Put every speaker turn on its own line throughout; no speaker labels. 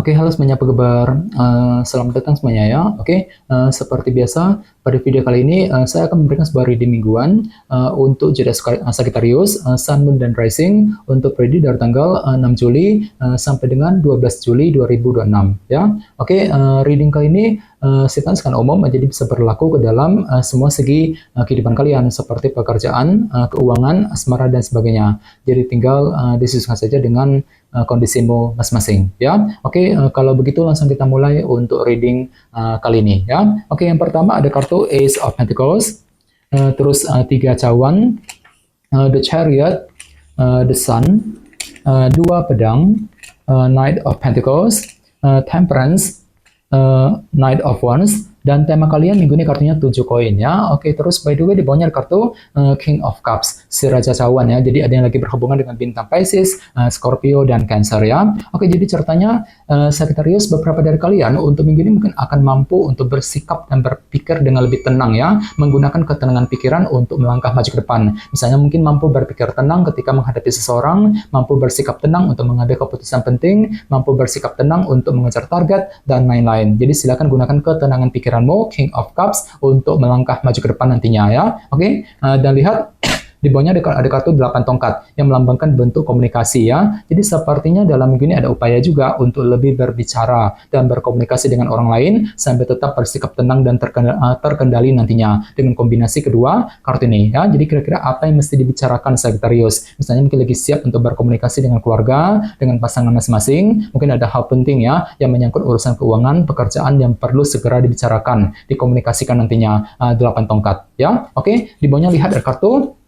Oke, halo semuanya, apa kabar? Selamat datang semuanya ya. Oke, seperti biasa, pada video kali ini saya akan memberikan sebuah reading mingguan untuk zodiak Sagittarius, Sun, Moon, dan Rising untuk periode dari tanggal 6 Juli sampai dengan 12 Juli 2026 ya. Oke, reading kali ini sifatnya secara umum, jadi bisa berlaku ke dalam semua segi kehidupan kalian seperti pekerjaan, keuangan, asmara, dan sebagainya. Jadi tinggal disesuaikan saja dengan kondisimu masing-masing ya. Oke, kalau begitu langsung kita mulai untuk reading kali ini ya. Oke, yang pertama ada kartu Ace of Pentacles, terus tiga cawan, The Chariot, The Sun, dua pedang, Knight of Pentacles, Temperance, Knight of Wands. Dan tema kalian minggu ini kartunya 7 koin ya. Oke, terus by the way di bawahnya ada kartu King of Cups, si Raja Cawan ya. Jadi ada yang lagi berhubungan dengan bintang Pisces, Scorpio, dan Cancer ya. Oke, jadi ceritanya Sagittarius, beberapa dari kalian untuk minggu ini mungkin akan mampu untuk bersikap dan berpikir dengan lebih tenang ya. Menggunakan ketenangan pikiran untuk melangkah maju ke depan. Misalnya mungkin mampu berpikir tenang ketika menghadapi seseorang, mampu bersikap tenang untuk mengambil keputusan penting, mampu bersikap tenang untuk mengejar target, dan lain-lain. Jadi silakan gunakan ketenangan pikiran King of Cups untuk melangkah maju ke depan nantinya ya. Oke, dan lihat di bawahnya ada kartu 8 tongkat yang melambangkan bentuk komunikasi ya. Jadi sepertinya dalam minggu ini ada upaya juga untuk lebih berbicara dan berkomunikasi dengan orang lain sampai tetap bersikap tenang dan terkendali nantinya dengan kombinasi kedua kartu ini ya. Jadi kira-kira apa yang mesti dibicarakan Sagittarius? Misalnya mungkin lagi siap untuk berkomunikasi dengan keluarga, dengan pasangan masing-masing. Mungkin ada hal penting ya yang menyangkut urusan keuangan, pekerjaan yang perlu segera dibicarakan, dikomunikasikan nantinya 8 tongkat ya. Oke, di bawahnya lihat ada kartu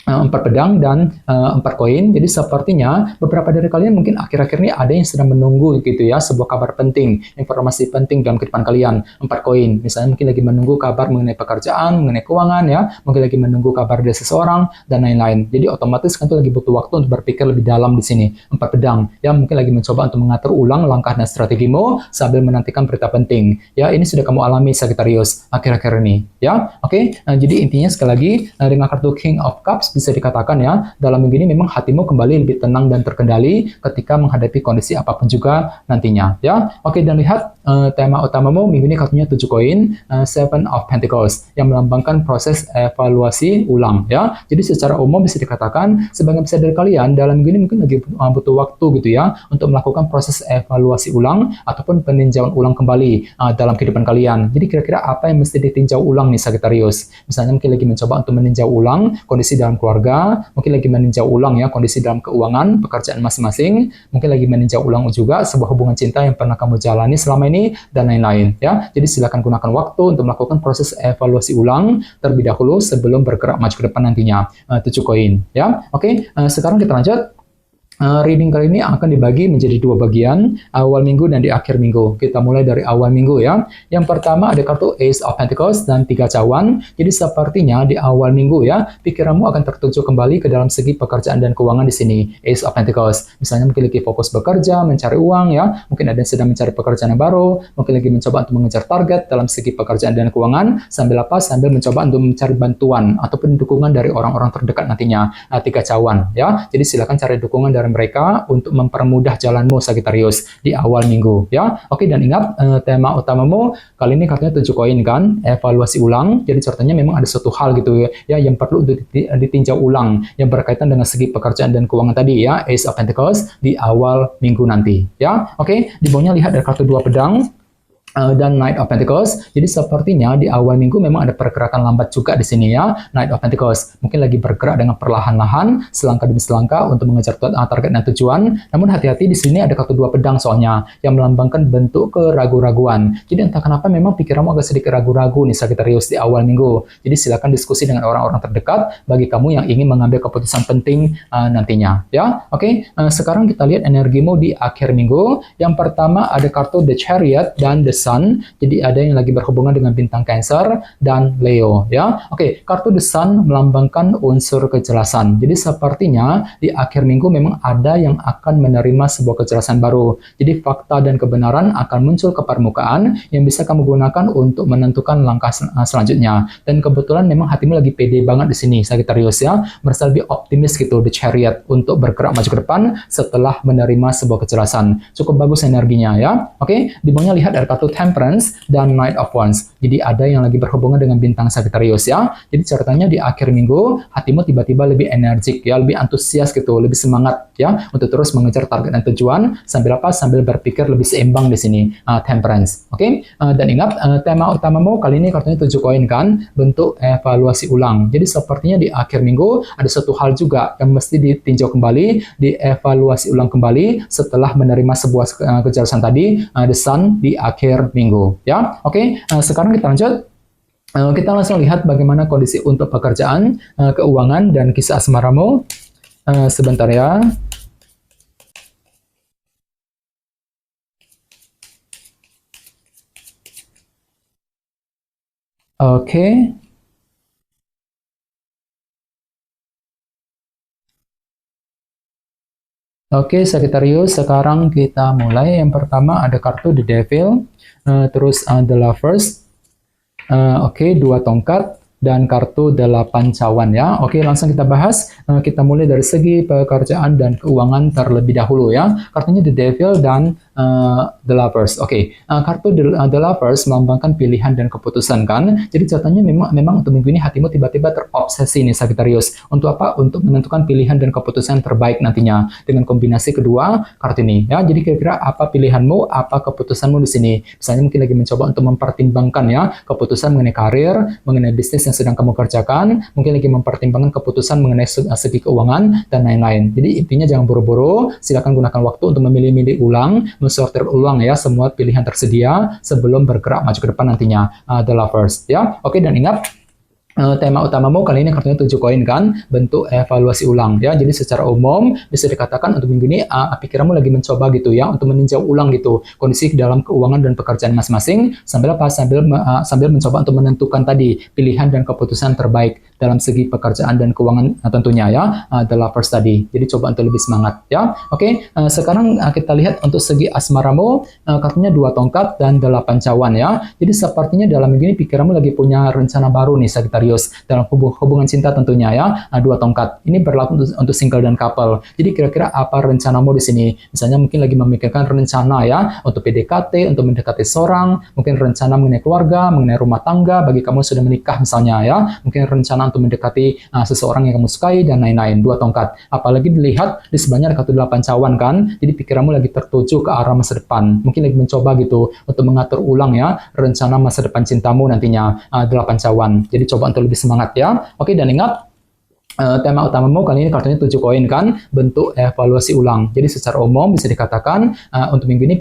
4 pedang dan 4 koin. Jadi sepertinya beberapa dari kalian mungkin akhir-akhir ini ada yang sedang menunggu gitu ya, sebuah kabar penting, informasi penting dalam kehidupan kalian. 4 koin, misalnya mungkin lagi menunggu kabar mengenai pekerjaan, mengenai keuangan ya, mungkin lagi menunggu kabar dari seseorang dan lain-lain. Jadi otomatis kan itu lagi butuh waktu untuk berpikir lebih dalam di sini. 4 pedang ya, mungkin lagi mencoba untuk mengatur ulang langkah dan strategimu sambil menantikan berita penting. Ya, ini sudah kamu alami Sagittarius akhir-akhir ini ya. Oke, jadi intinya sekali lagi dengan kartu King of Cups bisa dikatakan ya, dalam minggu ini memang hatimu kembali lebih tenang dan terkendali ketika menghadapi kondisi apapun juga nantinya ya. Oke, dan lihat tema utamamu minggu ini kartunya 7 koin, Seven of Pentacles yang melambangkan proses evaluasi ulang ya. Jadi secara umum bisa dikatakan sebagian besar dari kalian dalam minggu ini mungkin lagi butuh waktu gitu ya untuk melakukan proses evaluasi ulang ataupun peninjauan ulang kembali dalam kehidupan kalian. Jadi kira-kira apa yang mesti ditinjau ulang nih Sagittarius? Misalnya mungkin lagi mencoba untuk meninjau ulang kondisi dalam keluarga, mungkin lagi meninjau ulang ya kondisi dalam keuangan, pekerjaan masing-masing, mungkin lagi meninjau ulang juga sebuah hubungan cinta yang pernah kamu jalani selama ini dan lain-lain ya. Jadi silakan gunakan waktu untuk melakukan proses evaluasi ulang terlebih dahulu sebelum bergerak maju ke depan nantinya. 7 koin ya. Oke, sekarang kita lanjut. Reading kali ini akan dibagi menjadi 2 bagian, awal minggu dan di akhir minggu. Kita mulai dari awal minggu ya. Yang pertama ada kartu Ace of Pentacles dan 3 cawan. Jadi sepertinya di awal minggu ya, pikiranmu akan tertuju kembali ke dalam segi pekerjaan dan keuangan di sini. Ace of Pentacles. Misalnya mungkin lagi fokus bekerja, mencari uang ya. Mungkin ada yang sedang mencari pekerjaan yang baru, mungkin lagi mencoba untuk mengejar target dalam segi pekerjaan dan keuangan, sambil apa? Sambil mencoba untuk mencari bantuan ataupun dukungan dari orang-orang terdekat nantinya. 3 cawan ya. Jadi silakan cari dukungan dari mereka untuk mempermudah jalanmu Sagittarius di awal minggu ya. Oke, dan ingat tema utamamu kali ini kartunya 7 koin kan, evaluasi ulang. Jadi ceritanya memang ada suatu hal gitu ya yang perlu untuk ditinjau ulang yang berkaitan dengan segi pekerjaan dan keuangan tadi ya, Ace of Pentacles di awal minggu nanti ya. Oke, di bawahnya lihat ada kartu 2 pedang dan Knight of Pentacles. Jadi sepertinya di awal minggu memang ada pergerakan lambat juga di sini ya. Knight of Pentacles mungkin lagi bergerak dengan perlahan-lahan, selangkah demi selangkah untuk mengejar target dan tujuan. Namun hati-hati di sini ada kartu 2 pedang soalnya yang melambangkan bentuk keraguan-raguan. Jadi entah kenapa memang pikiranmu agak sedikit ragu-ragu nih Sagittarius di awal minggu. Jadi silakan diskusi dengan orang-orang terdekat bagi kamu yang ingin mengambil keputusan penting nantinya ya. Oke, sekarang kita lihat energimu di akhir minggu. Yang pertama ada kartu The Chariot dan The Sun. Sun. Jadi ada yang lagi berhubungan dengan bintang Cancer dan Leo ya. Oke, kartu The Sun melambangkan unsur kejelasan. Jadi sepertinya di akhir minggu memang ada yang akan menerima sebuah kejelasan baru. Jadi fakta dan kebenaran akan muncul ke permukaan yang bisa kamu gunakan untuk menentukan langkah selanjutnya. Dan kebetulan memang hatimu lagi pede banget di sini, Sagittarius ya. Merasa lebih optimis gitu di Chariot untuk bergerak maju ke depan setelah menerima sebuah kejelasan. Cukup bagus energinya ya. Oke, di bawahnya lihat ada kartu Temperance dan Knight of Wands. Jadi ada yang lagi berhubungan dengan bintang Sagittarius ya. Jadi ceritanya di akhir minggu hatimu tiba-tiba lebih energik ya, lebih antusias gitu, lebih semangat ya untuk terus mengejar target dan tujuan sambil apa? Sambil berpikir lebih seimbang di sini. Temperance. Oke. Dan ingat tema utamamu kali ini kartunya 7 koin kan, bentuk evaluasi ulang. Jadi sepertinya di akhir minggu ada satu hal juga yang mesti ditinjau kembali, dievaluasi ulang kembali setelah menerima sebuah kejelasan tadi, The Sun di akhir minggu ya. Oke, sekarang kita lanjut. Kita langsung lihat bagaimana kondisi untuk pekerjaan, keuangan, dan kisah asmaramu. Sebentar ya. Oke. Oke, Sagittarius, sekarang kita mulai. Yang pertama ada kartu The Devil, terus The Lovers, oke, 2 tongkat, dan kartu 8 cawan ya. Oke, langsung kita bahas. Kita mulai dari segi pekerjaan dan keuangan terlebih dahulu ya. Kartunya The Devil dan The Lovers. Oke, kartu The Lovers melambangkan pilihan dan keputusan kan. Jadi catanya memang untuk minggu ini hatimu tiba-tiba terobsesi nih Sagittarius. Untuk apa? Untuk menentukan pilihan dan keputusan terbaik nantinya dengan kombinasi kedua kartu ini ya. Jadi kira-kira apa pilihanmu, apa keputusanmu di sini? Misalnya mungkin lagi mencoba untuk mempertimbangkan ya keputusan mengenai karir, mengenai bisnis yang sedang kamu kerjakan, mungkin lagi mempertimbangkan keputusan mengenai segi keuangan dan lain-lain. Jadi intinya jangan buru-buru, silakan gunakan waktu untuk memilih-milih ulang, mensortir ulang ya semua pilihan tersedia sebelum bergerak maju ke depan nantinya, The Lovers ya. Oke, dan ingat tema utamamu kali ini kartunya 7 koin kan, bentuk evaluasi ulang ya. Jadi secara umum bisa dikatakan untuk minggu ini pikiranmu lagi mencoba gitu ya untuk meninjau ulang gitu kondisi dalam keuangan dan pekerjaan masing-masing sambil apa? Sambil mencoba untuk menentukan tadi pilihan dan keputusan terbaik dalam segi pekerjaan dan keuangan tentunya ya, The Lovers tadi. Jadi coba untuk lebih semangat ya. Oke, sekarang kita lihat untuk segi asmaramu, kartunya 2 tongkat dan 8 cawan ya. Jadi sepertinya dalam minggu ini pikiranmu lagi punya rencana baru nih Sagittarius dalam hubungan cinta tentunya ya. 2 tongkat ini berlaku untuk single dan couple. Jadi kira-kira apa rencanamu di sini? Misalnya mungkin lagi memikirkan rencana ya untuk PDKT, untuk mendekati seorang, mungkin rencana mengenai keluarga, mengenai rumah tangga bagi kamu sudah menikah misalnya ya. Mungkin rencana untuk mendekati seseorang yang kamu sukai dan lain-lain. 2 tongkat. Apalagi dilihat di sebelahnya ada kartu 8 cawan kan. Jadi pikiranmu lagi tertuju ke arah masa depan. Mungkin lagi mencoba gitu untuk mengatur ulang ya rencana masa depan cintamu nantinya, 8 cawan. Jadi coba untuk lebih semangat ya. Oke, dan ingat tema utamamu kali ini kartunya 7 koin kan, bentuk evaluasi ulang. Jadi secara umum bisa dikatakan untuk minggu ini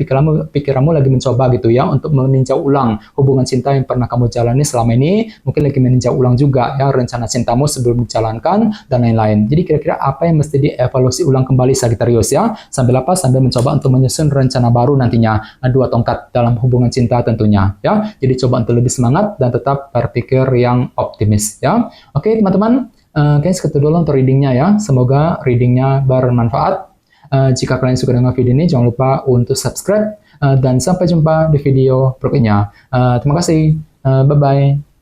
pikiranmu lagi mencoba gitu ya untuk meninjau ulang hubungan cinta yang pernah kamu jalani selama ini. Mungkin lagi meninjau ulang juga ya rencana cintamu sebelum dijalankan dan lain-lain. Jadi kira-kira apa yang mesti dievaluasi ulang kembali Sagittarius ya? Sambil apa? Sambil mencoba untuk menyusun rencana baru nantinya, 2 tongkat dalam hubungan cinta tentunya ya. Jadi coba untuk lebih semangat dan tetap berpikir yang optimis ya. Oke, teman-teman. Guys, segitu dulu untuk readingnya ya. Semoga readingnya bermanfaat. Jika kalian suka dengan video ini, jangan lupa untuk subscribe. Dan sampai jumpa di video berikutnya. Terima kasih. Bye-bye.